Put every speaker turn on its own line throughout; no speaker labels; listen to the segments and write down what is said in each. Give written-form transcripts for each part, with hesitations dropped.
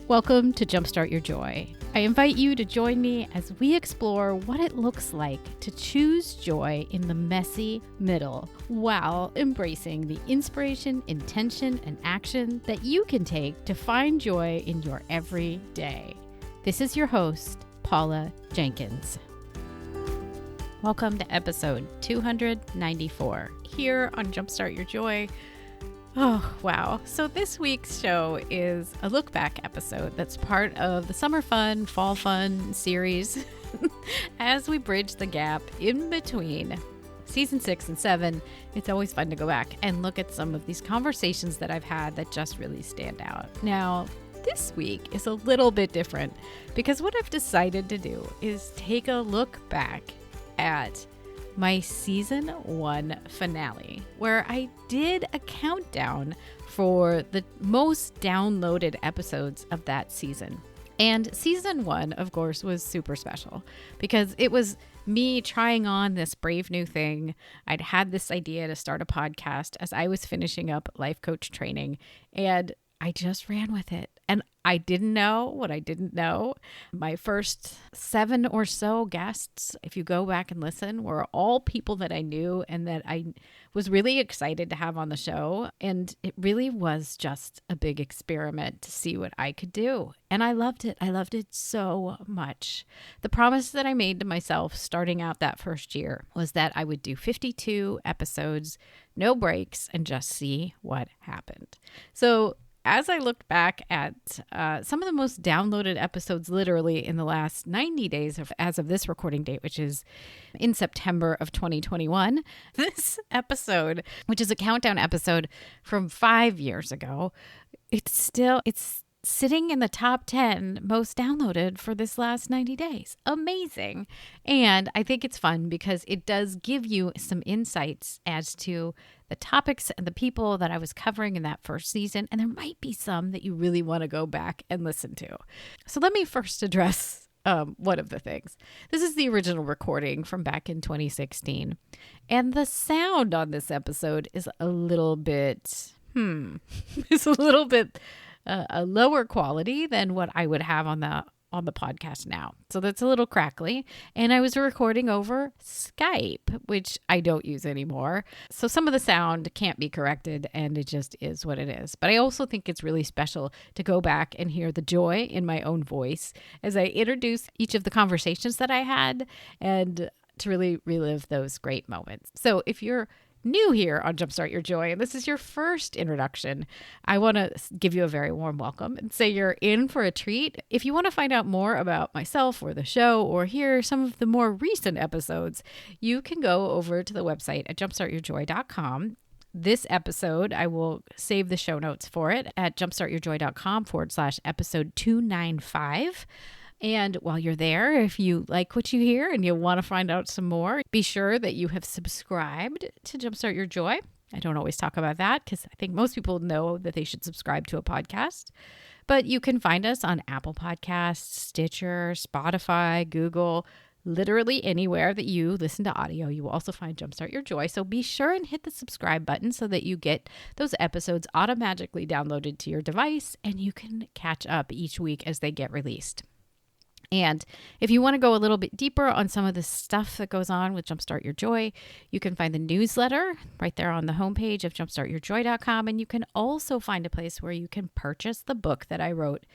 Welcome to Jumpstart Your Joy. I invite you to join me as we explore what it looks like to choose joy in the messy middle while embracing the inspiration, intention, and action that you can take to find joy in your everyday. This is your host, Paula Jenkins. Welcome to episode 294 here on Jumpstart Your Joy. Oh, wow. So this week's show is a look back episode that's part of the Summer Fun, Fall Fun series as we bridge the gap in between season 6 and 7. It's always fun to go back and look at some of these conversations that I've had that just really stand out. Now, this week is a little bit different because what I've decided to do is take a look back at my season 1 finale, where I did a countdown for the most downloaded episodes of that season. And season 1, of course, was super special because it was me trying on this brave new thing. I'd had this idea to start a podcast as I was finishing up life coach training, and I just ran with it. And I didn't know what I didn't know. My first 7 or so guests, if you go back and listen, were all people that I knew and that I was really excited to have on the show. And it really was just a big experiment to see what I could do. And I loved it. I loved it so much. The promise that I made to myself starting out that first year was that I would do 52 episodes, no breaks, and just see what happened. So as I looked back at some of the most downloaded episodes literally in the last 90 days as of this recording date, which is in September of 2021, this episode, which is a countdown episode from 5 years ago, it's sitting in the top 10 most downloaded for this last 90 days. Amazing. And I think it's fun because it does give you some insights as to the topics and the people that I was covering in that first season. And there might be some that you really want to go back and listen to. So let me first address one of the things. This is the original recording from back in 2016. And the sound on this episode is a little bit, it's a little bit a lower quality than what I would have on the podcast now. So that's a little crackly. And I was recording over Skype, which I don't use anymore. So some of the sound can't be corrected and it just is what it is. But I also think it's really special to go back and hear the joy in my own voice as I introduce each of the conversations that I had and to really relive those great moments. So if you're new here on Jumpstart Your Joy, and this is your first introduction, I want to give you a very warm welcome and say you're in for a treat. If you want to find out more about myself or the show or hear some of the more recent episodes, you can go over to the website at jumpstartyourjoy.com. This episode, I will save the show notes for it at jumpstartyourjoy.com/episode 295. And while you're there, if you like what you hear and you want to find out some more, be sure that you have subscribed to Jumpstart Your Joy. I don't always talk about that because I think most people know that they should subscribe to a podcast. But you can find us on Apple Podcasts, Stitcher, Spotify, Google, literally anywhere that you listen to audio. You will also find Jumpstart Your Joy. So be sure and hit the subscribe button so that you get those episodes automatically downloaded to your device and you can catch up each week as they get released. And if you want to go a little bit deeper on some of the stuff that goes on with Jumpstart Your Joy, you can find the newsletter right there on the homepage of jumpstartyourjoy.com. And you can also find a place where you can purchase the book that I wrote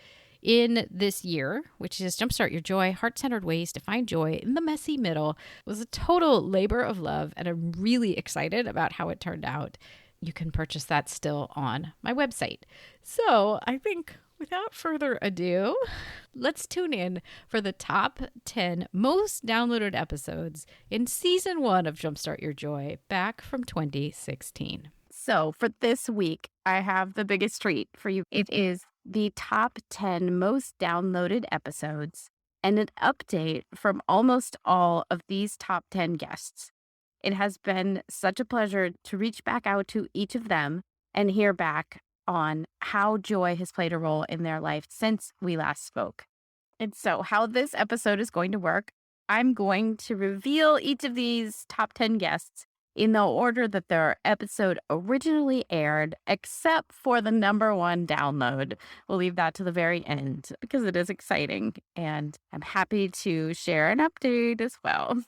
in this year, which is Jumpstart Your Joy, Heart-Centered Ways to Find Joy in the Messy Middle. It was a total labor of love, and I'm really excited about how it turned out. You can purchase that still on my website. So I think without further ado, let's tune in for the top 10 most downloaded episodes in season 1 of Jumpstart Your Joy back from 2016.
So for this week, I have the biggest treat for you. It is the top 10 most downloaded episodes and an update from almost all of these top 10 guests. It has been such a pleasure to reach back out to each of them and hear back on how joy has played a role in their life since we last spoke. And so how this episode is going to work, I'm going to reveal each of these top 10 guests in the order that their episode originally aired, except for the number one download. We'll leave that to the very end because it is exciting, and I'm happy to share an update as well.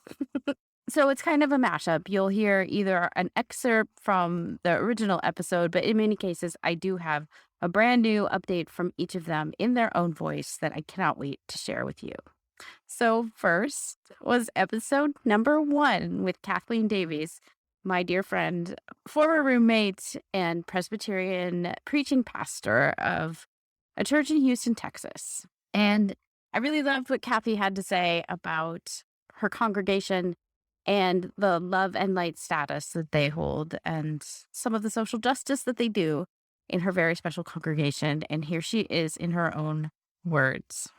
So it's kind of a mashup. You'll hear either an excerpt from the original episode, but in many cases, I do have a brand new update from each of them in their own voice that I cannot wait to share with you. So, first was episode number 1 with Kathleen Davies, my dear friend, former roommate, and Presbyterian preaching pastor of a church in Houston, Texas. And I really loved what Kathy had to say about her congregation and the love and light status that they hold and some of the social justice that they do in her very special congregation. And here she is in her own words.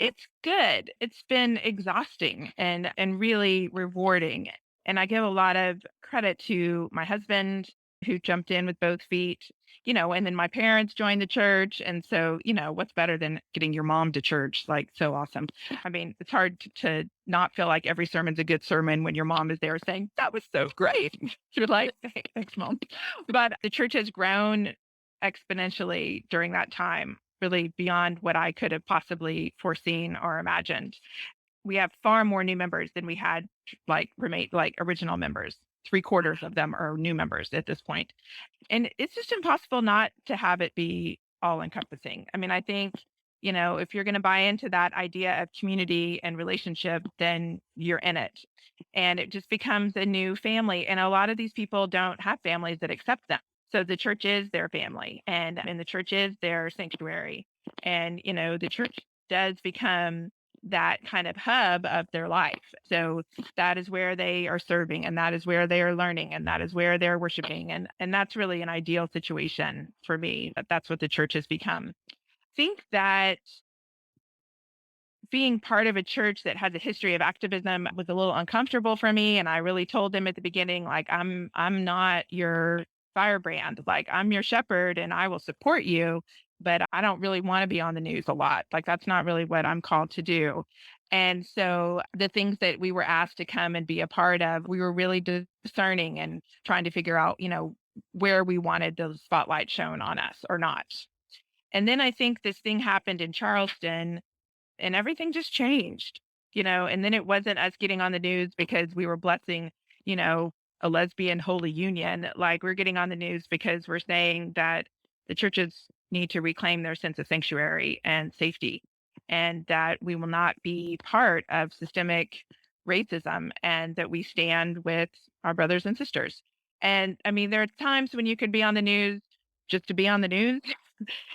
It's good. It's been exhausting and really rewarding. And I give a lot of credit to my husband who jumped in with both feet, and then my parents joined the church. And so, what's better than getting your mom to church? Like, so awesome. I mean, it's hard to not feel like every sermon's a good sermon when your mom is there saying, that was so great. You're like, hey, thanks, mom. But the church has grown exponentially during that time, really beyond what I could have possibly foreseen or imagined. We have far more new members than we had original members. 3/4 of them are new members at this point. And it's just impossible not to have it be all encompassing. I mean, I think, if you're going to buy into that idea of community and relationship, then you're in it. And it just becomes a new family. And a lot of these people don't have families that accept them. So the church is their family and the church is their sanctuary. And, the church does become that kind of hub of their life. So that is where they are serving, and that is where they are learning, and that is where they're worshiping. And that's really an ideal situation for me. That's what the church has become. I think that being part of a church that has a history of activism was a little uncomfortable for me. And I really told them at the beginning, like, I'm not your firebrand. Like, I'm your shepherd and I will support you, but I don't really want to be on the news a lot. Like, that's not really what I'm called to do. And so the things that we were asked to come and be a part of, we were really discerning and trying to figure out, where we wanted the spotlight shown on us or not. And then I think this thing happened in Charleston and everything just changed, and then it wasn't us getting on the news because we were blessing, a lesbian holy union. Like, we're getting on the news because we're saying that the churches need to reclaim their sense of sanctuary and safety, and that we will not be part of systemic racism, and that we stand with our brothers and sisters. And I mean, there are times when you could be on the news just to be on the news.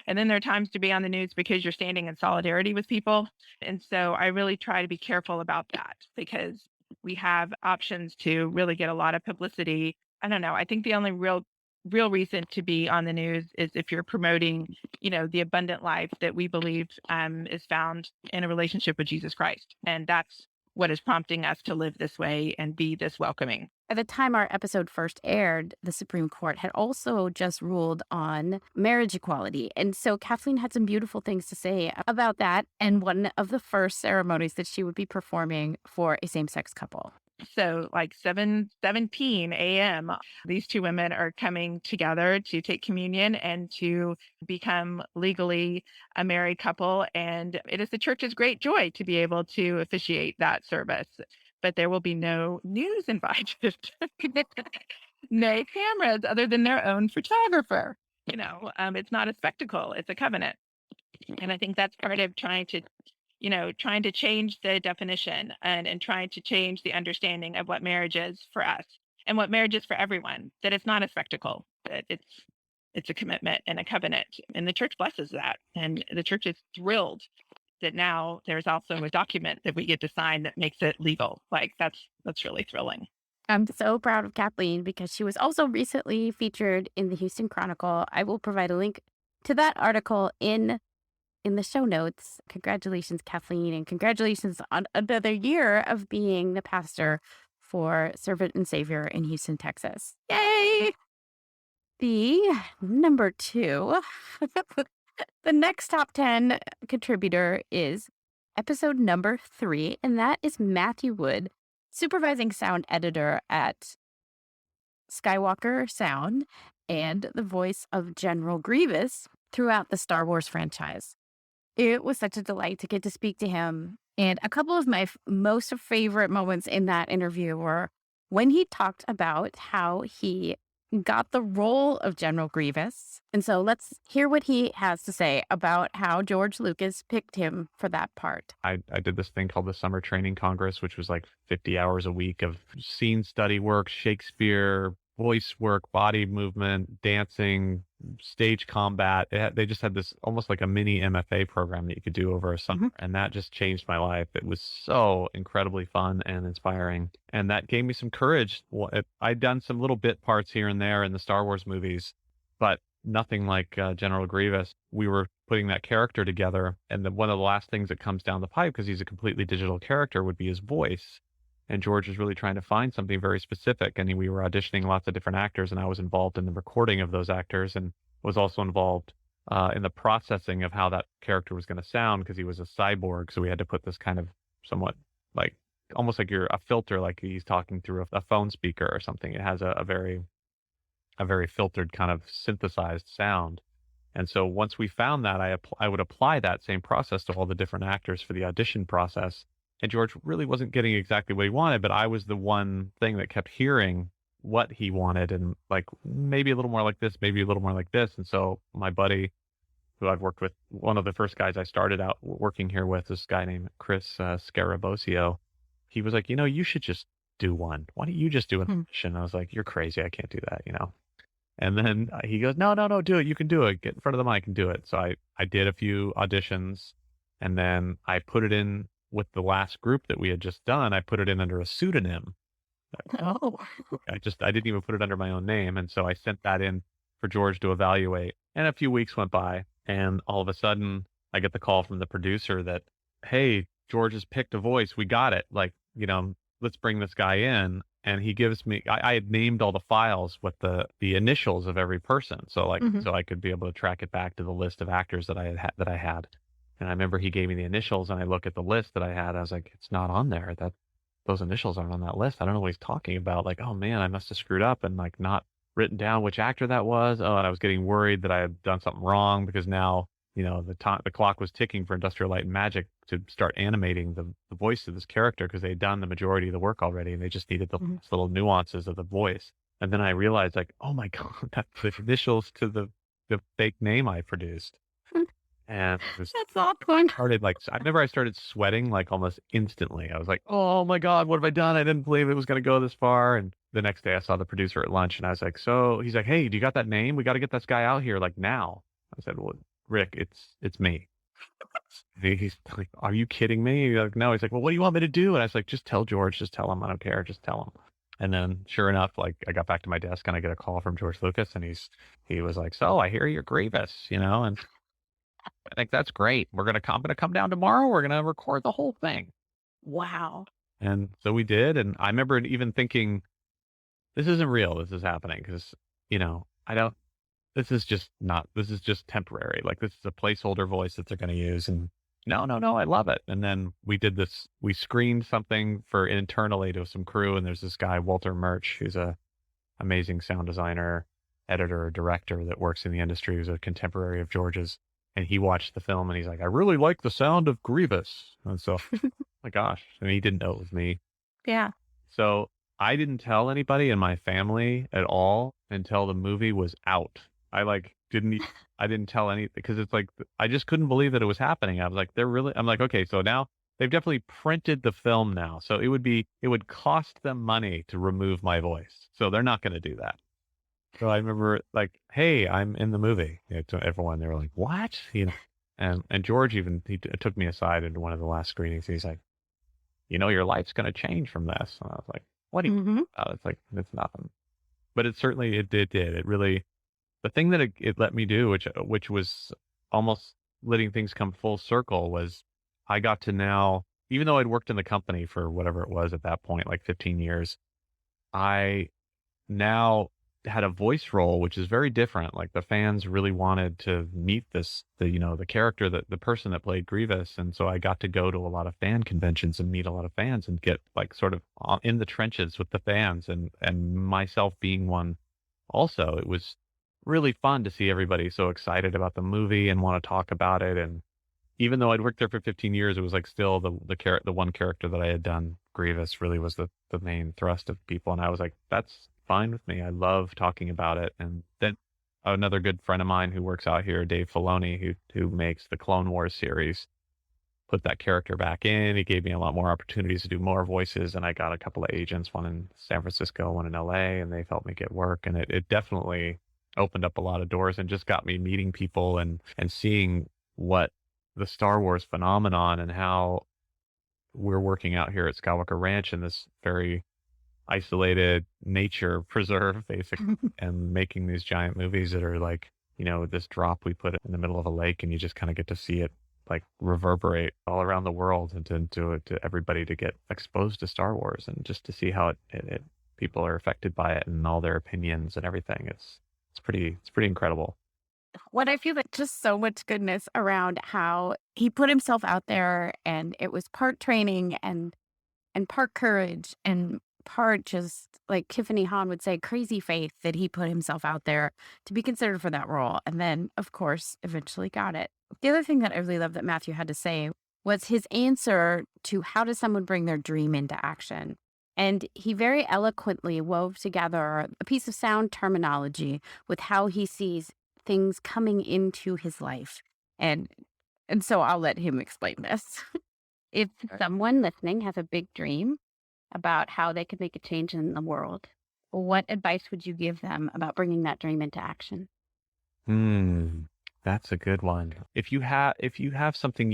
And then there are times to be on the news because you're standing in solidarity with people. And so I really try to be careful about that because we have options to really get a lot of publicity. I don't know. I think the only real reason to be on the news is if you're promoting, the abundant life that we believe is found in a relationship with Jesus Christ. And that's what is prompting us to live this way and be this welcoming.
At the time our episode first aired, the Supreme Court had also just ruled on marriage equality. And so Kathleen had some beautiful things to say about that and one of the first ceremonies that she would be performing for a same-sex couple.
So like 7:17 a.m., these two women are coming together to take communion and to become legally a married couple. And it is the church's great joy to be able to officiate that service. But there will be no news invited, no cameras other than their own photographer. It's not a spectacle, it's a covenant. And I think that's part of trying to change the definition and trying to change the understanding of what marriage is for us and what marriage is for everyone, that it's not a spectacle, that it's a commitment and a covenant. And the church blesses that. And the church is thrilled that now there's also a document that we get to sign that makes it legal. Like, that's really thrilling.
I'm so proud of Kathleen because she was also recently featured in the Houston Chronicle. I will provide a link to that article in the show notes. Congratulations, Kathleen, and congratulations on another year of being the pastor for Servant and Savior in Houston, Texas. Yay! The number 2, the next top 10 contributor is episode number 3, and that is Matthew Wood, supervising sound editor at Skywalker Sound and the voice of General Grievous throughout the Star Wars franchise. It was such a delight to get to speak to him. And a couple of my most favorite moments in that interview were when he talked about how he got the role of General Grievous. And so let's hear what he has to say about how George Lucas picked him for that part.
I did this thing called the Summer Training Congress, which was like 50 hours a week of scene study work, Shakespeare, voice work, body movement, dancing, stage combat. They just had this almost like a mini MFA program that you could do over a summer. And that just changed my life. It was so incredibly fun and inspiring. And that gave me some courage. I'd done some little bit parts here and there in the Star Wars movies, but nothing like General Grievous. We were putting that character together. And one of the last things that comes down the pipe, because he's a completely digital character, would be his voice. And George was really trying to find something very specific. And we were auditioning lots of different actors, and I was involved in the recording of those actors and was also involved in the processing of how that character was going to sound, because he was a cyborg. So we had to put this kind of somewhat like almost like a filter, like he's talking through a phone speaker or something. It has a very filtered kind of synthesized sound. And so once we found that, I would apply that same process to all the different actors for the audition process. And George really wasn't getting exactly what he wanted, but I was the one thing that kept hearing what he wanted, and like maybe a little more like this, maybe a little more like this. And so my buddy, who I've worked with, one of the first guys I started out working here with, this guy named Chris Scarabosio, he was like, you should just do one. Why don't you just do an audition? I was like, you're crazy. I can't do that. And then he goes, no, do it. You can do it. Get in front of the mic and do it. So I did a few auditions, and then I put it in with the last group that we had just done. I put it in under a pseudonym.
Oh.
I didn't even put it under my own name. And so I sent that in for George to evaluate. And a few weeks went by, and all of a sudden I get the call from the producer that, hey, George has picked a voice. We got it. Like, let's bring this guy in. And he gives me, I had named all the files with the initials of every person. So so I could be able to track it back to the list of actors that I had. And I remember he gave me the initials, and I look at the list that I had. I was like, it's not on there. Those initials aren't on that list. I don't know what he's talking about. Like, oh man, I must have screwed up and like not written down which actor that was. Oh, and I was getting worried that I had done something wrong, because now, the clock was ticking for Industrial Light and Magic to start animating the voice of this character, because they had done the majority of the work already, and they just needed the little nuances of the voice. And then I realized, like, oh my God, that's the initials to the fake name I produced. And
That's awkward.
I remember I started sweating like almost instantly. I was like, oh my God, what have I done? I didn't believe it was going to go this far. And the next day I saw the producer at lunch, and I was like, so he's like, hey, do you got that name? We got to get this guy out here like now. I said, well, Rick, it's me. He's like, are you kidding me? He's like, no. He's like, well, what do you want me to do? And I was like, just tell George, just tell him. I don't care. Just tell him. And then sure enough, like I got back to my desk and I get a call from George Lucas, and he was like, so I hear you're Grievous, and I think that's great. I'm going to come down tomorrow. We're going to record the whole thing.
Wow.
And so we did. And I remember even thinking, this isn't real. This is happening because, this is just temporary. Like, this is a placeholder voice that they're going to use. And no, I love it. And then we did this, we screened something for internally to some crew. And there's this guy, Walter Murch, who's a amazing sound designer, editor, director that works in the industry, who's a contemporary of George's. And he watched the film and he's like, I really like the sound of Grievous. And so, my gosh. And he didn't know it was me.
Yeah.
So I didn't tell anybody in my family at all until the movie was out. I didn't tell any, because it's like, I just couldn't believe that it was happening. I was like, I'm like, okay, so now they've definitely printed the film now. So it would cost them money to remove my voice. So they're not going to do that. So I remember like, hey, I'm in the movie. To everyone, they were like, what? And George he took me aside into one of the last screenings. He's like, your life's going to change from this. And I was like, what do you mean? It's like, it's nothing. But it certainly, it did. It really, the thing that it let me do, which was almost letting things come full circle, was I got to now, even though I'd worked in the company for whatever it was at that point, like 15 years, I now had a voice role, which is very different. Like the fans really wanted to meet the character, that the person that played Grievous. And so I got to go to a lot of fan conventions and meet a lot of fans and get like sort of in the trenches with the fans, and myself being one also. It was really fun to see everybody so excited about the movie and want to talk about it. And even though I'd worked there for 15 years, it was like still the one character that I had done, Grievous, really was the main thrust of people. And I was like, that's fine with me. I love talking about it. And then another good friend of mine who works out here, Dave Filoni, who makes the Clone Wars series, put that character back in. He gave me a lot more opportunities to do more voices, and I got a couple of agents, one in San Francisco, one in LA, and they've helped me get work. And it definitely opened up a lot of doors and just got me meeting people and seeing what the Star Wars phenomenon and how we're working out here at Skywalker Ranch in this very isolated nature preserve, basically, and making these giant movies that are like, this drop we put in the middle of a lake, and you just kind of get to see it like reverberate all around the world, and to everybody to get exposed to Star Wars and just to see how it people are affected by it and all their opinions and everything. It's pretty incredible.
What I feel like just so much goodness around how he put himself out there, and it was part training and part courage and part just like Tiffany Hahn would say, crazy faith that he put himself out there to be considered for that role. And then, of course, eventually got it. The other thing that I really love that Matthew had to say was his answer to how does someone bring their dream into action? And he very eloquently wove together a piece of sound terminology with how he sees things coming into his life. And so I'll let him explain this. If someone listening has a big dream about how they could make a change in the world, what advice would you give them about bringing that dream into action?
That's a good one. If you have something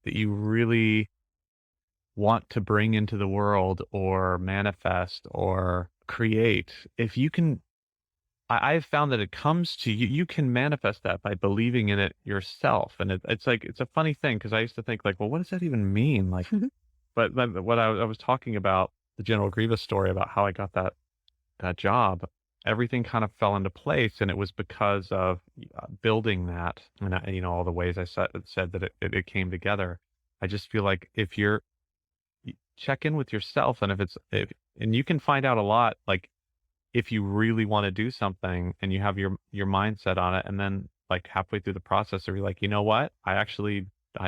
that you really want to bring into the world or manifest or create, if you can, I've found that it comes to you. You can manifest that by believing in it yourself. And it's a funny thing, because I used to think like, well, what does that even mean? Like, but what I was talking about, the General Grievous story about how I got that job, everything kind of fell into place, and it was because of building that, and all the ways I said that it came together. I just feel like if you check in with yourself, and and you can find out a lot, like if you really want to do something and you have your mindset on it, and then like halfway through the process, you're like, you know what, I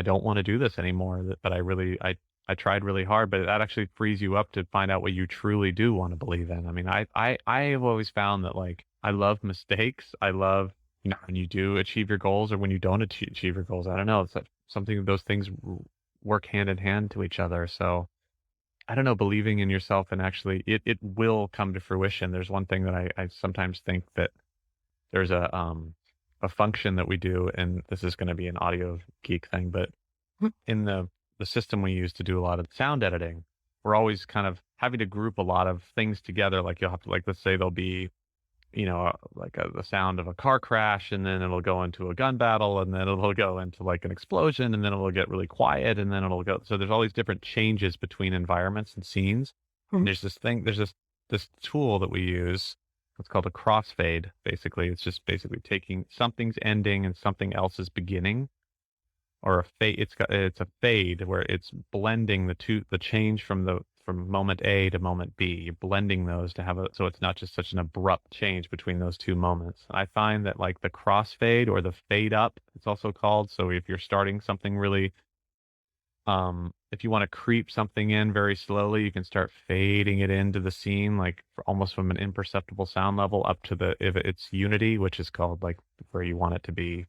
don't want to do this anymore, but I tried really hard, but that actually frees you up to find out what you truly do want to believe in. I mean, I have always found that like I love mistakes. I love, when you do achieve your goals or when you don't achieve your goals. I don't know. It's like something, those things work hand in hand to each other. So I don't know, believing in yourself, and actually it will come to fruition. There's one thing that I sometimes think that there's a function that we do, and this is going to be an audio geek thing, but in the system we use to do a lot of sound editing, we're always kind of having to group a lot of things together. Like you'll have to, like, let's say there'll be, the sound of a car crash, and then it'll go into a gun battle, and then it'll go into like an explosion, and then it'll get really quiet, and then it'll go. So there's all these different changes between environments and scenes. And there's this tool that we use. It's called a crossfade. Basically, it's just basically taking something's ending and something else's beginning, or a fade. It's a fade where it's blending the change from moment A to moment B. You're blending those to so it's not just such an abrupt change between those two moments. I find that like the crossfade, or the fade up, it's also called. So if you're starting something really, if you want to creep something in very slowly, you can start fading it into the scene, like almost from an imperceptible sound level up to if it's unity, which is called like where you want it to be.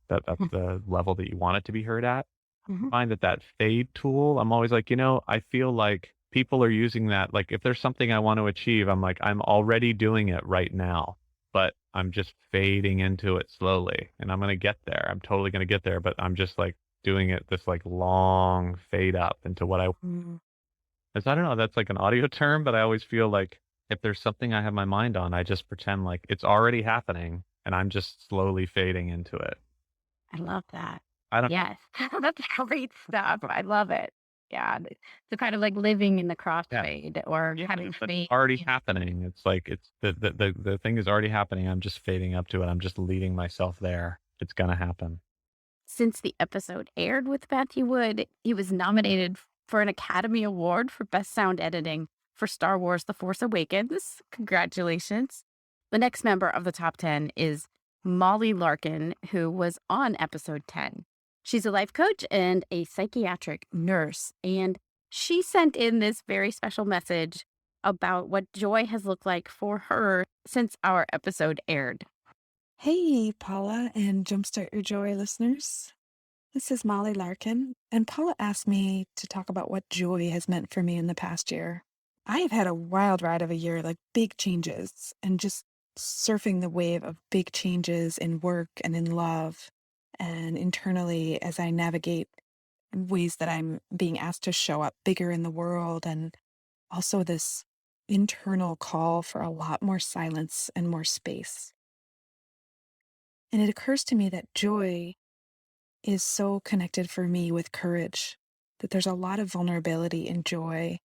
That's the level that you want it to be heard at. I find that fade tool, I'm always like, I feel like people are using that. Like if there's something I want to achieve, I'm like, I'm already doing it right now, but I'm just fading into it slowly, and I'm going to get there. I'm totally going to get there, but I'm just like doing it this like long fade up into what I don't know, that's like an audio term, but I always feel like if there's something I have my mind on, I just pretend like it's already happening, and I'm just slowly fading into it.
I love that.
I don't
Yes, that's great stuff. I love it. Yeah. So kind of like living in the
Yeah.
crossfade or
Yeah,
having
that's
faith.
already happening. It's like it's the thing is already happening. I'm just fading up to it. I'm just leading myself there. It's gonna happen.
Since the episode aired with Matthew Wood, he was nominated for an Academy Award for Best Sound Editing for Star Wars The Force Awakens. Congratulations. The next member of the top 10 is Molly Larkin, who was on episode 10. She's a life coach and a psychiatric nurse, and she sent in this very special message about what joy has looked like for her since our episode aired.
Hey, Paula and Jumpstart Your Joy listeners. This is Molly Larkin, and Paula asked me to talk about what joy has meant for me in the past year. I have had a wild ride of a year, like big changes, and just surfing the wave of big changes in work and in love and internally as I navigate ways that I'm being asked to show up bigger in the world, and also this internal call for a lot more silence and more space. And it occurs to me that joy is so connected for me with courage, that there's a lot of vulnerability in joy.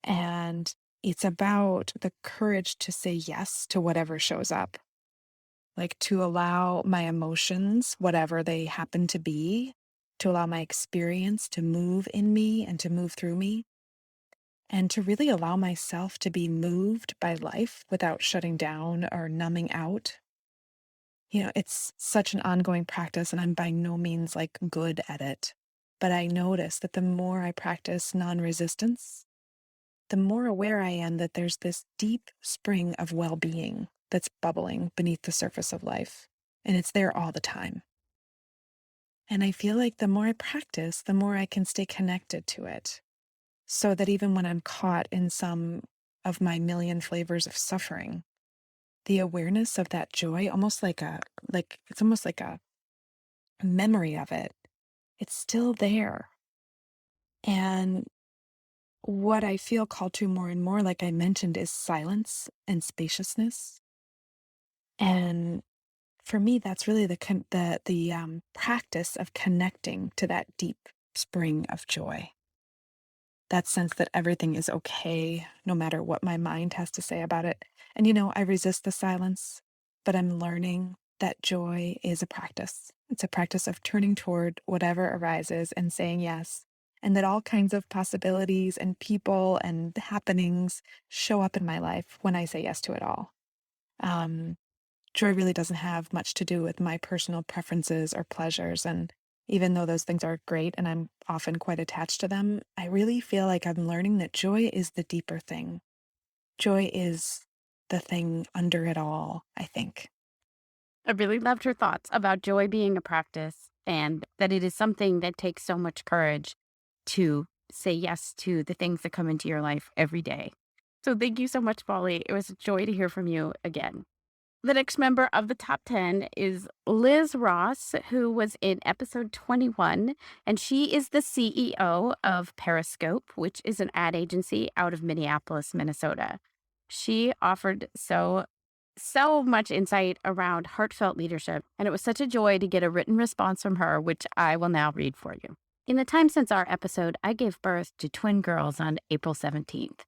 And it's about the courage to say yes to whatever shows up, like to allow my emotions, whatever they happen to be, to allow my experience to move in me and to move through me, and to really allow myself to be moved by life without shutting down or numbing out. It's such an ongoing practice, and I'm by no means like good at it. But I notice that the more I practice non resistance, the more aware I am that there's this deep spring of well being that's bubbling beneath the surface of life. And it's there all the time. And I feel like the more I practice, the more I can stay connected to it. So that even when I'm caught in some of my million flavors of suffering, the awareness of that joy, it's almost like a memory of it. It's still there. And what I feel called to more and more, like I mentioned, is silence and spaciousness. And for me, that's really the practice of connecting to that deep spring of joy. That sense that everything is okay, no matter what my mind has to say about it. And I resist the silence, but I'm learning that joy is a practice. It's a practice of turning toward whatever arises and saying yes, and that all kinds of possibilities and people and happenings show up in my life when I say yes to it all. Um, Joy really doesn't have much to do with my personal preferences or pleasures. And even though those things are great and I'm often quite attached to them, I really feel like I'm learning that joy is the deeper thing. Joy is the thing under it all, I think.
I really loved her thoughts about joy being a practice and that it is something that takes so much courage to say yes to the things that come into your life every day. So thank you so much, Molly. It was a joy to hear from you again. The next member of the top 10 is Liz Ross, who was in episode 21, and she is the CEO of Periscope, which is an ad agency out of Minneapolis, Minnesota. She offered so much insight around heartfelt leadership, and it was such a joy to get a written response from her, which I will now read for you. In the time since our episode, I gave birth to twin girls on April 17th.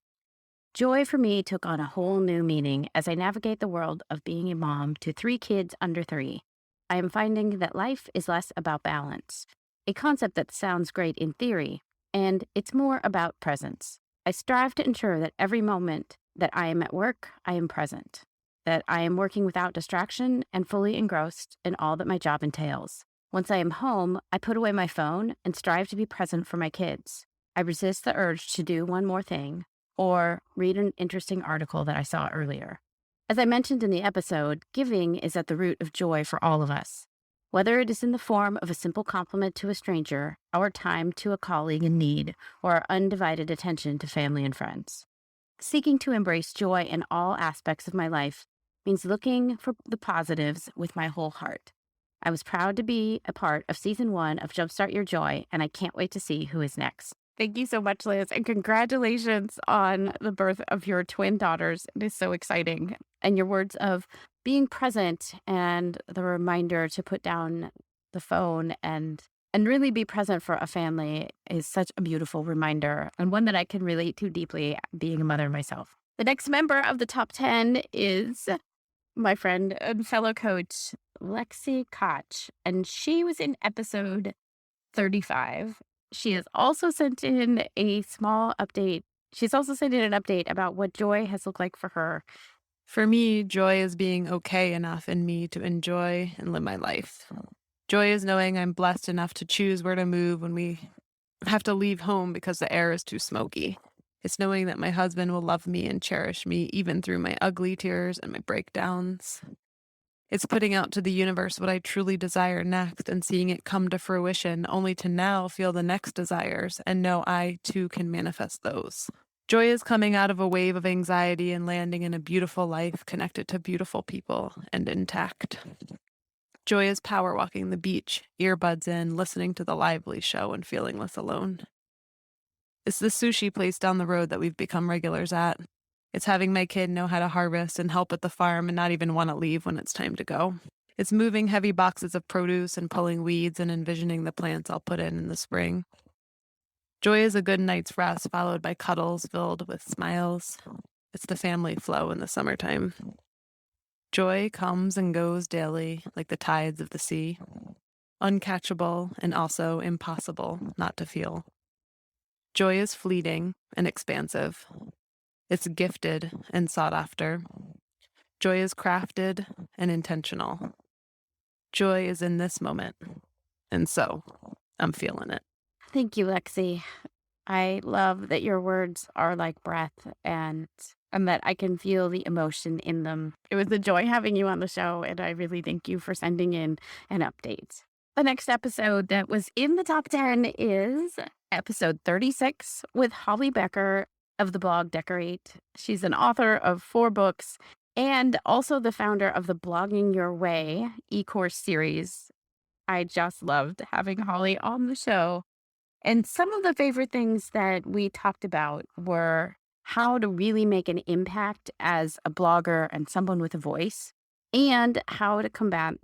Joy for me took on a whole new meaning as I navigate the world of being a mom to 3 kids under 3. I am finding that life is less about balance, a concept that sounds great in theory, and it's more about presence. I strive to ensure that every moment that I am at work, I am present, that I am working without distraction and fully engrossed in all that my job entails. Once I am home, I put away my phone and strive to be present for my kids. I resist the urge to do one more thing or read an interesting article that I saw earlier. As I mentioned in the episode, giving is at the root of joy for all of us. Whether it is in the form of a simple compliment to a stranger, our time to a colleague in need, or our undivided attention to family and friends. Seeking to embrace joy in all aspects of my life means looking for the positives with my whole heart. I was proud to be a part of season 1 of Jumpstart Your Joy, and I can't wait to see who is next. Thank you so much, Liz, and congratulations on the birth of your twin daughters. It is so exciting. And your words of being present and the reminder to put down the phone and and really be present for a family is such a beautiful reminder, and one that I can relate to deeply, being a mother myself. The next member of the top 10 is my friend and fellow coach, Lexi Koch, and she was in episode 35. She has also sent in a small update. She's also sent in an update about what joy has looked like for her.
For me, joy is being okay enough in me to enjoy and live my life. Joy is knowing I'm blessed enough to choose where to move when we have to leave home because the air is too smoky. It's knowing that my husband will love me and cherish me even through my ugly tears and my breakdowns. It's putting out to the universe what I truly desire next and seeing it come to fruition, only to now feel the next desires and know I too can manifest those. Joy is coming out of a wave of anxiety and landing in a beautiful life connected to beautiful people and intact. Joy is power walking the beach, earbuds in, listening to the lively show and feeling less alone. It's the sushi place down the road that we've become regulars at. It's having my kid know how to harvest and help at the farm and not even want to leave when it's time to go. It's moving heavy boxes of produce and pulling weeds and envisioning the plants I'll put in the spring. Joy is a good night's rest followed by cuddles filled with smiles. It's the family flow in the summertime. Joy comes and goes daily like the tides of the sea. Uncatchable and also impossible not to feel. Joy is fleeting and expansive. It's gifted and sought after. Joy is crafted and intentional. Joy is in this moment. And so I'm feeling it.
Thank you, Lexi. I love that your words are like breath and that I can feel the emotion in them. It was a joy having you on the show, and I really thank you for sending in an update. The next episode that was in the top 10 is episode 36 with Holly Becker of the blog Decorate. She's an author of 4 books and also the founder of the Blogging Your Way e-course series. I just loved having Holly on the show. And some of the favorite things that we talked about were how to really make an impact as a blogger and someone with a voice, and how to combat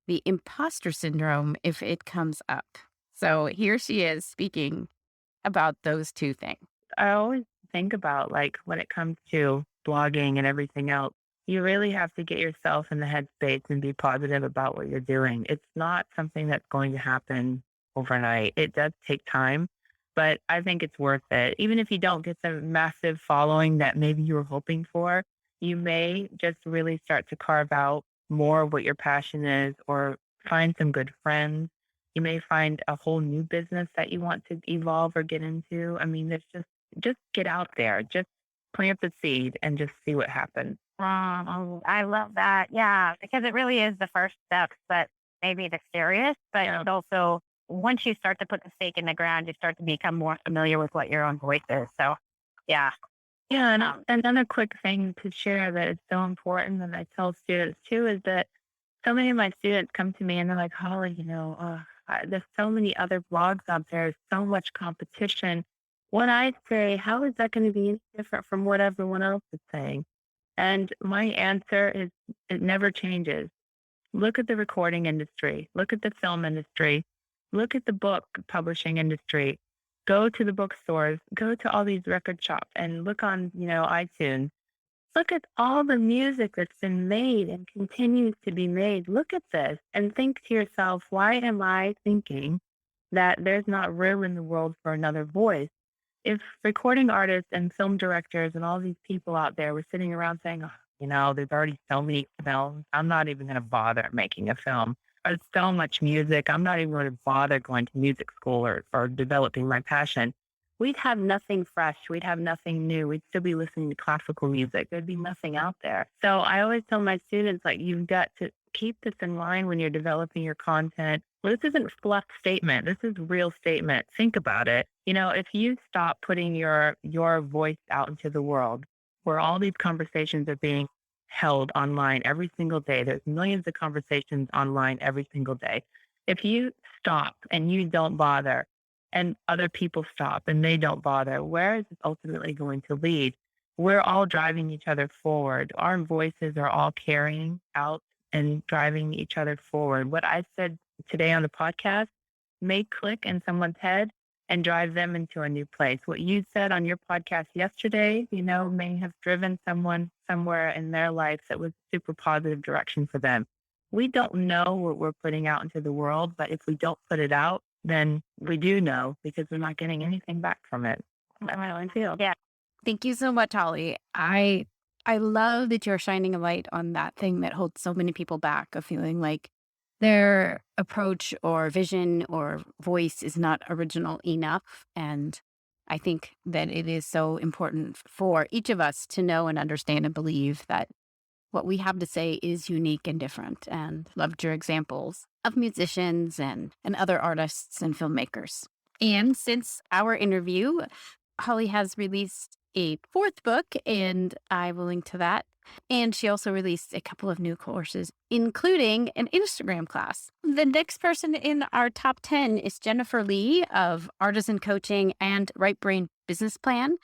the imposter syndrome if it comes up. So here she is speaking about those 2 things.
I always think about, like, when it comes to blogging and everything else, you really have to get yourself in the headspace and be positive about what you're doing. It's not something that's going to happen overnight. It does take time, but I think it's worth it. Even if you don't get the massive following that maybe you were hoping for, you may just really start to carve out more of what your passion is or find some good friends. You may find a whole new business that you want to evolve or get into. I mean, there's just get out there, just plant the seed and just see what happens.
I love that. Yeah, because it really is the first step, but maybe it's serious, but it also, once you start to put the stake in the ground, you start to become more familiar with what your own voice is. So, yeah.
Yeah, and another quick thing to share that is so important that I tell students too is that so many of my students come to me and they're like, Holly, there's so many other blogs out there, so much competition. When I say, how is that going to be any different from what everyone else is saying? And my answer is, it never changes. Look at the recording industry, look at the film industry, look at the book publishing industry, go to the bookstores, go to all these record shops and look on, iTunes. Look at all the music that's been made and continues to be made. Look at this and think to yourself, why am I thinking that there's not room in the world for another voice? If recording artists and film directors and all these people out there were sitting around saying, there's already so many films, I'm not even going to bother making a film. There's so much music, I'm not even going to bother going to music school or developing my passion. We'd have nothing fresh. We'd have nothing new. We'd still be listening to classical music. There'd be nothing out there. So I always tell my students, like, you've got to keep this in mind when you're developing your content. Well, this isn't fluff statement. This is real statement. Think about it. If you stop putting your voice out into the world, where all these conversations are being held online every single day, there's millions of conversations online every single day. If you stop and you don't bother, and other people stop and they don't bother, where is it ultimately going to lead? We're all driving each other forward. Our voices are all carrying out and driving each other forward. What I said today on the podcast, may click in someone's head and drive them into a new place. What you said on your podcast yesterday, may have driven someone somewhere in their life that was super positive direction for them. We don't know what we're putting out into the world, but if we don't put it out, then we do know because we're not getting anything back from it. That's how I feel.
Yeah.
Thank you so much, Holly. I love that you're shining a light on that thing that holds so many people back, of feeling like their approach or vision or voice is not original enough. And I think that it is so important for each of us to know and understand and believe that what we have to say is unique and different. And loved your examples of musicians and other artists and filmmakers. And since our interview, Holly has released a fourth book, and I will link to that. And she also released a couple of new courses, including an Instagram class. The next person in our top 10 is Jennifer Lee of Artisan Coaching and Right Brain Business Plan.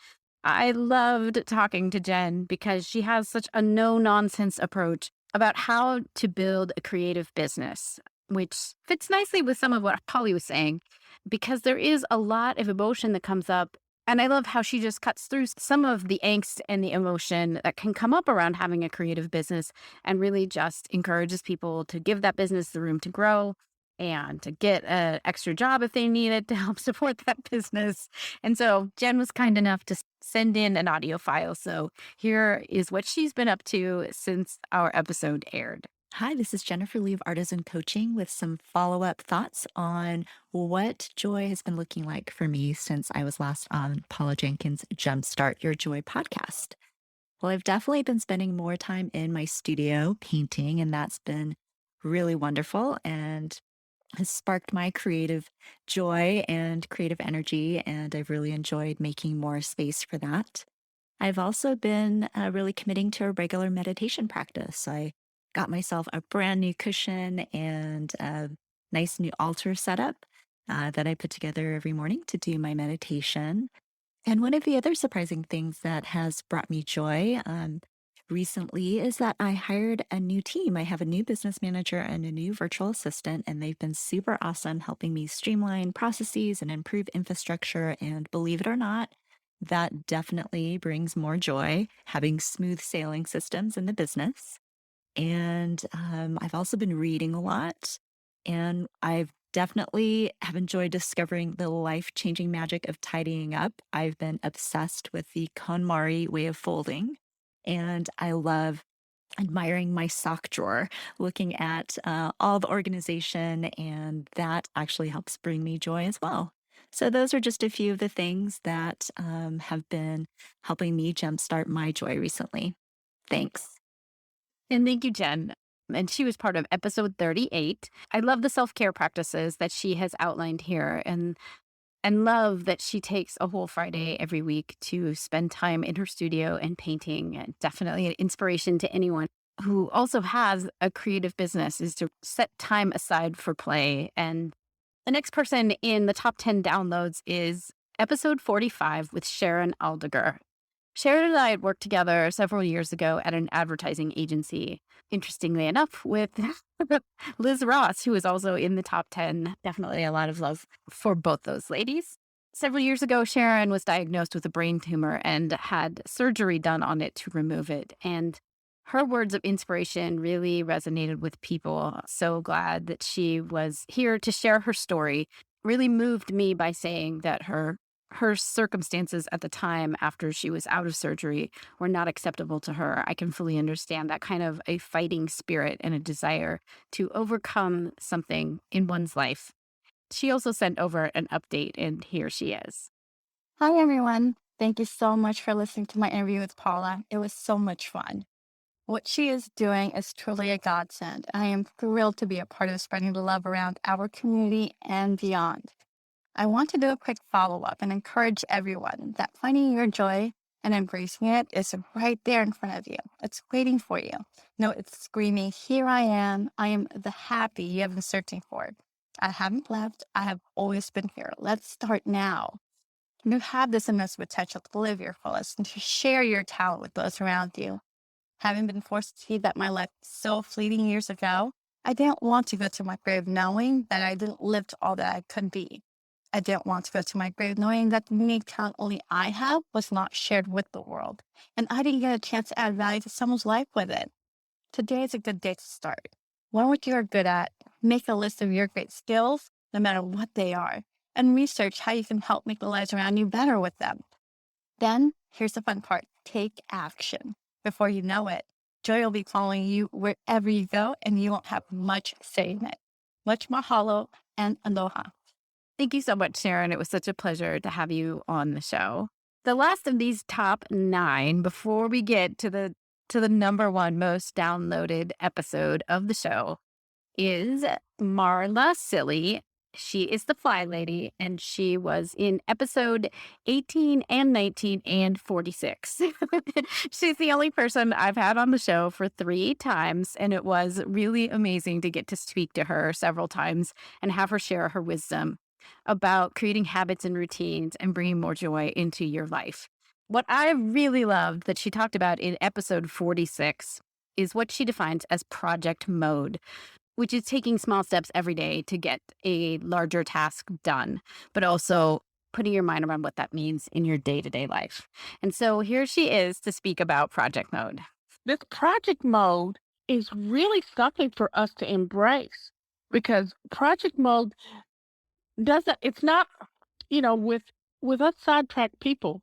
I loved talking to Jen because she has such a no-nonsense approach about how to build a creative business, which fits nicely with some of what Holly was saying, because there is a lot of emotion that comes up. And I love how she just cuts through some of the angst and the emotion that can come up around having a creative business and really just encourages people to give that business the room to grow and to get an extra job if they need it to help support that business. And so Jen was kind enough to send in an audio file. So here is what she's been up to since our episode aired.
Hi, this is Jennifer Lee of Artisan Coaching with some follow-up thoughts on what joy has been looking like for me since I was last on Paula Jenkins' Jumpstart Your Joy podcast. Well, I've definitely been spending more time in my studio painting, and that's been really wonderful and has sparked my creative joy and creative energy, and I've really enjoyed making more space for that. I've also been really committing to a regular meditation practice. I got myself a brand new cushion and a nice new altar setup that I put together every morning to do my meditation. And one of the other surprising things that has brought me joy recently is that I hired a new team. I have a new business manager and a new virtual assistant, and they've been super awesome helping me streamline processes and improve infrastructure. And believe it or not, that definitely brings more joy, having smooth sailing systems in the business. And I've also been reading a lot, and I've definitely have enjoyed discovering the life-changing magic of tidying up. I've been obsessed with the KonMari way of folding, and I love admiring my sock drawer, looking at all the organization, and that actually helps bring me joy as well. So those are just a few of the things that have been helping me jumpstart my joy recently. Thanks.
And thank you, Jen. And she was part of episode 38. I love the self-care practices that she has outlined here, and love that she takes a whole Friday every week to spend time in her studio and painting. And definitely an inspiration to anyone who also has a creative business, is to set time aside for play. And the next person in the top 10 downloads is episode 45 with Sharon Aldiger. Sharon and I had worked together several years ago at an advertising agency, interestingly enough, with Liz Ross, who is also in the top 10. Definitely a lot of love for both those ladies. Several years ago, Sharon was diagnosed with a brain tumor and had surgery done on it to remove it. And her words of inspiration really resonated with people. So glad that she was here to share her story. Really moved me by saying that her circumstances at the time after she was out of surgery were not acceptable to her. I can fully understand that kind of a fighting spirit and a desire to overcome something in one's life. She also sent over an update, and here she is.
Hi, everyone. Thank you so much for listening to my interview with Paula. It was so much fun. What she is doing is truly a godsend. I am thrilled to be a part of spreading the love around our community and beyond. I want to do a quick follow-up and encourage everyone that finding your joy and embracing it is right there in front of you. It's waiting for you. No, it's screaming, here I am the happy you have been searching for. I haven't left. I have always been here. Let's start now. You have this immense potential to live your fullest and to share your talent with those around you. Having been forced to see that my life was so fleeting years ago, I didn't want to go to my grave knowing that I didn't live to all that I could be. I didn't want to go to my grave knowing that the unique talent only I have was not shared with the world, and I didn't get a chance to add value to someone's life with it. Today is a good day to start. Learn what you are good at, make a list of your great skills, no matter what they are, and research how you can help make the lives around you better with them. Then, here's the fun part, take action. Before you know it, joy will be following you wherever you go, and you won't have much say in it. Much mahalo and aloha.
Thank you so much, Sharon. It was such a pleasure to have you on the show. The last of these top 9, before we get to the number 1 most downloaded episode of the show, is Marla Silly. She is the Fly Lady, and she was in episode 18 and 19 and 46. She's the only person I've had on the show for 3 times, and it was really amazing to get to speak to her several times and have her share her wisdom about creating habits and routines and bringing more joy into your life. What I really loved that she talked about in episode 46 is what she defines as project mode, which is taking small steps every day to get a larger task done, but also putting your mind around what that means in your day-to-day life. And so here she is to speak about project mode.
This project mode is really something for us to embrace, because project mode it's not, with us sidetracked people,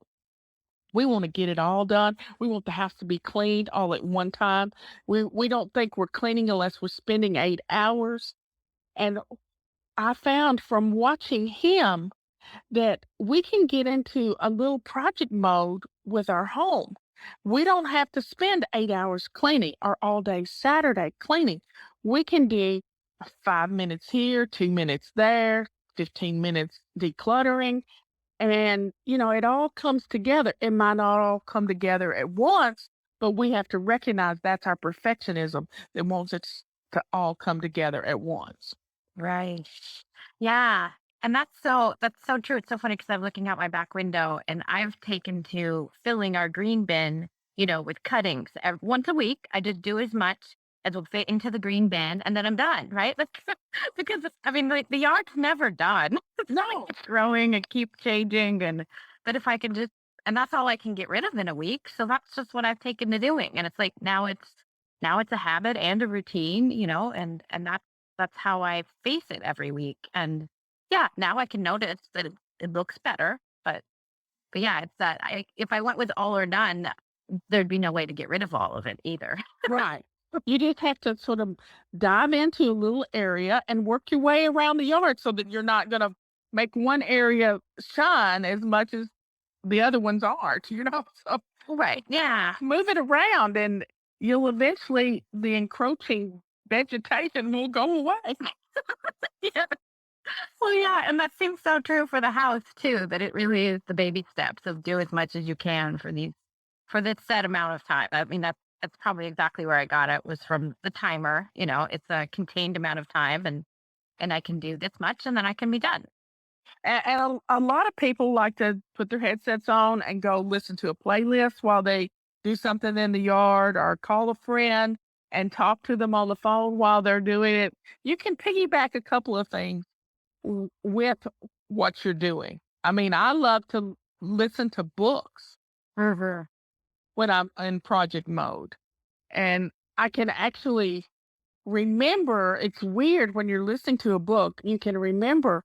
we want to get it all done. We want the house to be cleaned all at one time. We don't think we're cleaning unless we're spending 8 hours. And I found from watching him that we can get into a little project mode with our home. We don't have to spend 8 hours cleaning or all day Saturday cleaning. We can do 5 minutes here, 2 minutes there, 15 minutes decluttering. And, it all comes together. It might not all come together at once, but we have to recognize that's our perfectionism that wants it to all come together at once.
Right. Yeah. And that's so true. It's so funny because I'm looking out my back window and I've taken to filling our green bin, with cuttings. Once a week, I just do as much as will fit into the green bin and then I'm done, right? Because the yard's never done.
No.
It's growing and keep changing. But if I can and that's all I can get rid of in a week. So that's just what I've taken to doing. And it's like now it's a habit and a routine, and that's how I face it every week. And yeah, now I can notice that it looks better. But yeah, it's that if I went with all or none, there'd be no way to get rid of all of it either.
Right. You just have to sort of dive into a little area and work your way around the yard so that you're not going to make one area shine as much as the other ones aren't, So
Right. Yeah.
move it around and you'll eventually, the encroaching vegetation will go away.
Yeah. Well, yeah, and that seems so true for the house too, that it really is the baby steps of do as much as you can for this set amount of time. That's probably exactly where I got it, was from the timer. It's a contained amount of time and I can do this much and then I can be done.
And a lot of people like to put their headsets on and go listen to a playlist while they do something in the yard, or call a friend and talk to them on the phone while they're doing it. You can piggyback a couple of things with what you're doing. I love to listen to books when I'm in project mode. And I can actually remember, it's weird when you're listening to a book, you can remember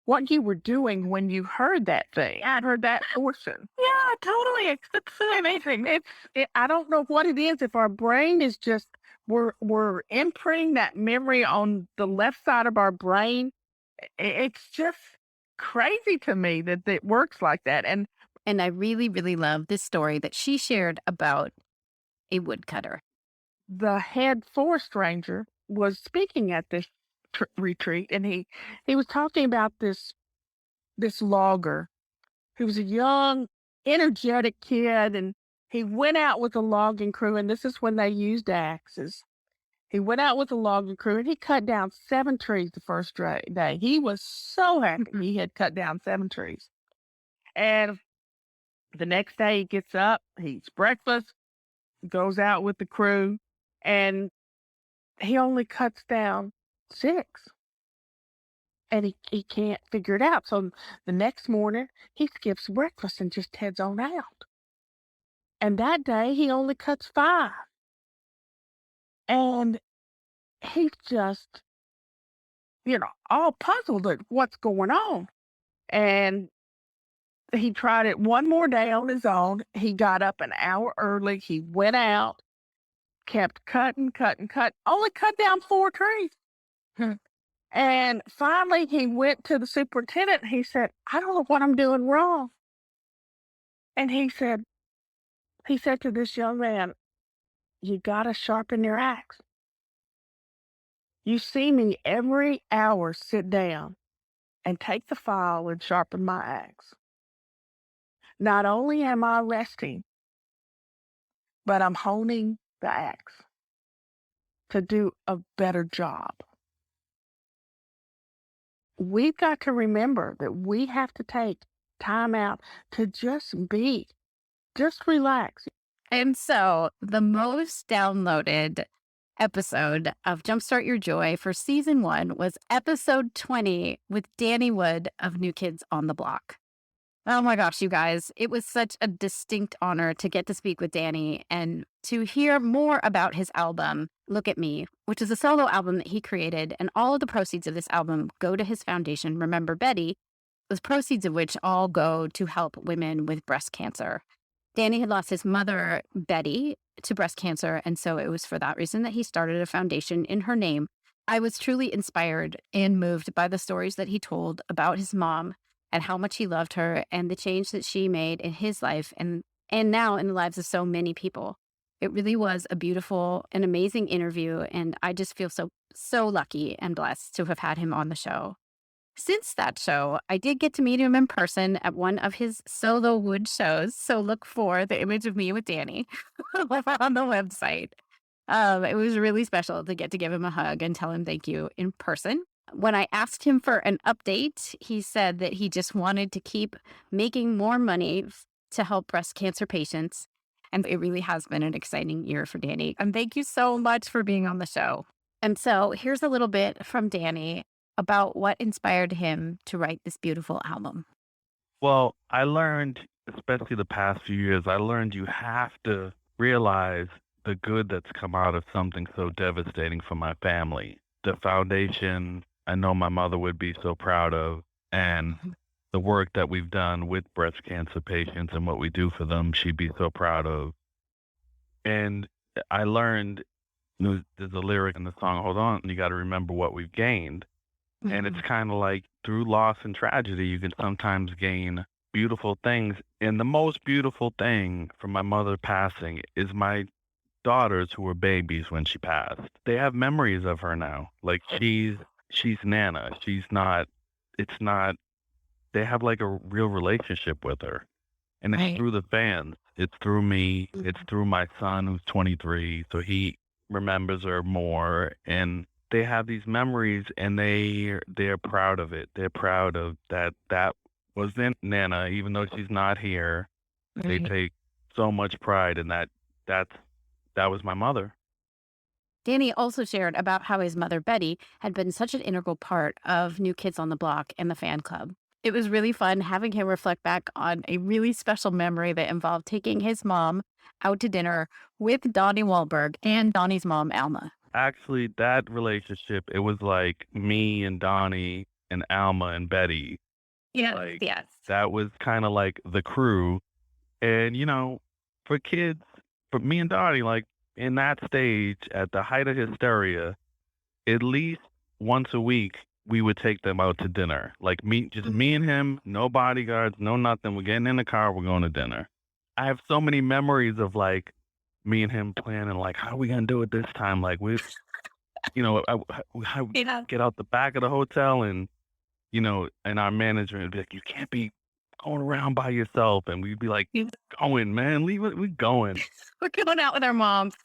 what you were doing when you heard that thing. I heard that portion.
Yeah, totally. It's so amazing.
I don't know what it is. If our brain is just, we're imprinting that memory on the left side of our brain. It's just crazy to me that it works like that. And
I really, really love this story that she shared about a woodcutter.
the head forest ranger was speaking at this retreat, and he was talking about this logger who was a young, energetic kid, and he went out with a logging crew, and this is when they used axes. He went out with a logging crew, and he cut down 7 trees the first day. He was so happy he had cut down 7 trees. And the next day he gets up, he eats breakfast, goes out with the crew, and he only cuts down 6, and he can't figure it out. So the next morning, he skips breakfast and just heads on out. And that day, he only cuts 5. And he's just, all puzzled at what's going on. And he tried it one more day on his own. He got up an hour early. He went out, kept cutting, only cut down 4 trees. And finally, he went to the superintendent. And he said, "I don't know what I'm doing wrong." And he said to this young man, "You got to sharpen your axe. You see me every hour sit down and take the file and sharpen my axe. Not only am I resting, but I'm honing the axe to do a better job." We've got to remember that we have to take time out to just be, just relax.
And so the most downloaded episode of Jumpstart Your Joy for season 1 was episode 20 with Danny Wood of New Kids on the Block. Oh my gosh, you guys, it was such a distinct honor to get to speak with Danny and to hear more about his album, Look at Me, which is a solo album that he created. And all of the proceeds of this album go to his foundation, Remember Betty, those proceeds of which all go to help women with breast cancer. Danny had lost his mother, Betty, to breast cancer. And so it was for that reason that he started a foundation in her name. I was truly inspired and moved by the stories that he told about his mom and how much he loved her and the change that she made in his life and now in the lives of so many people. It really was a beautiful and amazing interview, and I just feel so lucky and blessed to have had him on the show. Since that show, I did get to meet him in person at one of his solo wood shows, so look for the image of me with Danny on the website. It was really special to get to give him a hug and tell him thank you in person. When I asked him for an update, he said that he just wanted to keep making more money to help breast cancer patients. And it really has been an exciting year for Danny. And thank you so much for being on the show. And so here's a little bit from Danny about what inspired him to write this beautiful album.
Well, I learned, especially the past few years, I learned you have to realize the good that's come out of something so devastating for my family. The foundation, I know my mother would be so proud of, and the work that we've done with breast cancer patients and what we do for them, she'd be so proud of. And I learned, there's a lyric in the song, Hold On, you got to remember what we've gained. And it's kind of like through loss and tragedy, you can sometimes gain beautiful things. And the most beautiful thing from my mother passing is my daughters who were babies when she passed. They have memories of her now. Like she's Nana. They have like a real relationship with her. And it's through the fans. It's through me. It's through my son who's 23. So he remembers her more. And they have these memories and they're proud of it. They're proud of that was in Nana, even though she's not here. They take so much pride in that was my mother.
Danny also shared about how his mother, Betty, had been such an integral part of New Kids on the Block and the fan club. It was really fun having him reflect back on a really special memory that involved taking his mom out to dinner with Donnie Wahlberg and Donnie's mom, Alma.
Actually, that relationship, it was like me and Donnie and Alma and Betty.
Yes, yes.
That was kind of like the crew. And, for kids, for me and Donnie, like in that stage, at the height of hysteria, at least once a week, we would take them out to dinner. Like me and him, no bodyguards, no nothing. We're getting in the car, we're going to dinner. I have so many memories of like me and him planning, like, how are we going to do it this time? Like we, I get out the back of the hotel and, and our management would be like, you can't be going around by yourself. And we'd be like, going, man, leave it, we're going.
We're going out with our moms.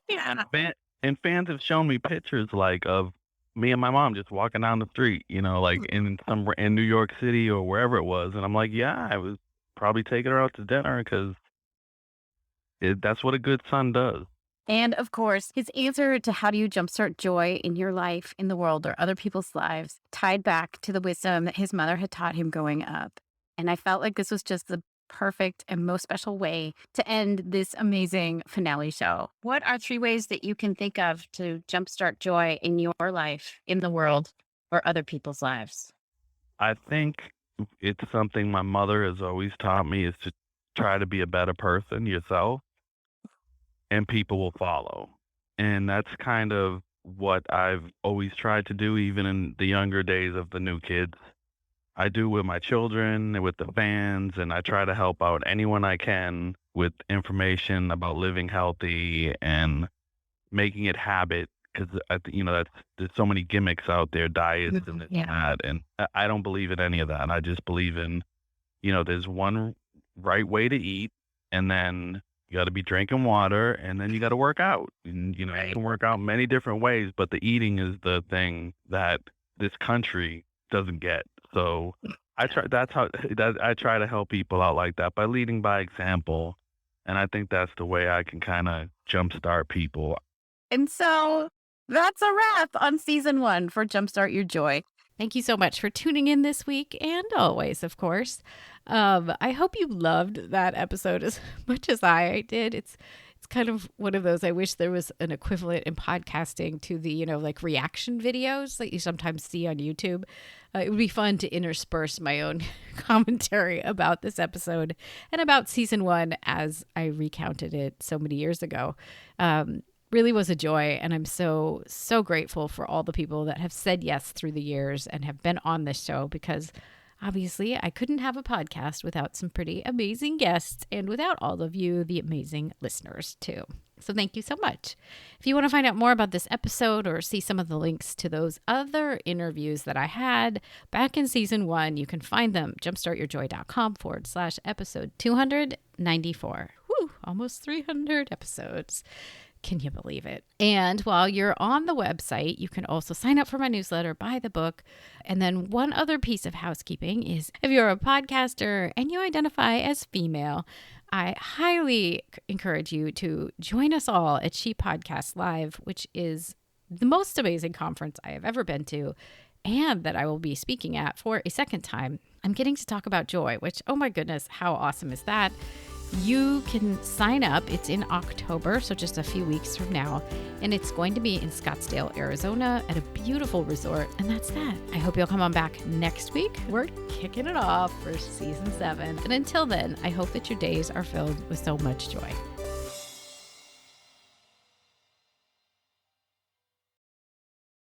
Yeah. And fans have shown me pictures like of me and my mom just walking down the street, like in New York City or wherever it was. And I'm like, yeah, I was probably taking her out to dinner because that's what a good son does.
And of course, his answer to how do you jumpstart joy in your life, in the world, or other people's lives, tied back to the wisdom that his mother had taught him growing up. And I felt like this was just the perfect and most special way to end this amazing finale show. What are 3 ways that you can think of to jumpstart joy in your life, in the world, or other people's lives?
I think it's something my mother has always taught me is to try to be a better person yourself, and people will follow. And that's kind of what I've always tried to do, even in the younger days of the new kids. I do with my children and with the fans, and I try to help out anyone I can with information about living healthy and making it habit. Because there's so many gimmicks out there, diets and this and that, and I don't believe in any of that. I just believe in, there's one right way to eat, and then you got to be drinking water, and then you got to work out. And you can work out many different ways, but the eating is the thing that this country doesn't get. So I try to help people out like that by leading by example, and I think that's the way I can kind of jumpstart people.
And so that's a wrap on season 1 for Jumpstart Your Joy.
Thank you so much for tuning in this week, and always, of course. I hope you loved that episode as much as I did. It's kind of one of those, I wish there was an equivalent in podcasting to the, like reaction videos that you sometimes see on YouTube. It would be fun to intersperse my own commentary about this episode and about season 1 as I recounted it so many years ago. Really was a joy, and I'm so grateful for all the people that have said yes through the years and have been on this show, because obviously I couldn't have a podcast without some pretty amazing guests and without all of you, the amazing listeners, too. So thank you so much. If you want to find out more about this episode or see some of the links to those other interviews that I had back in season 1, you can find them jumpstartyourjoy.com/episode 294. Woo, almost 300 episodes. Can you believe it? And while you're on the website, you can also sign up for my newsletter, buy the book. And then one other piece of housekeeping is if you're a podcaster and you identify as female, I highly encourage you to join us all at She Podcast Live, which is the most amazing conference I have ever been to, and that I will be speaking at for a second time. I'm getting to talk about joy, which, oh my goodness, how awesome is that? You can sign up. It's in October, so just a few weeks from now. And it's going to be in Scottsdale, Arizona at a beautiful resort. And that's that. I hope you'll come on back next week. We're kicking it off for season 7. And until then, I hope that your days are filled with so much joy.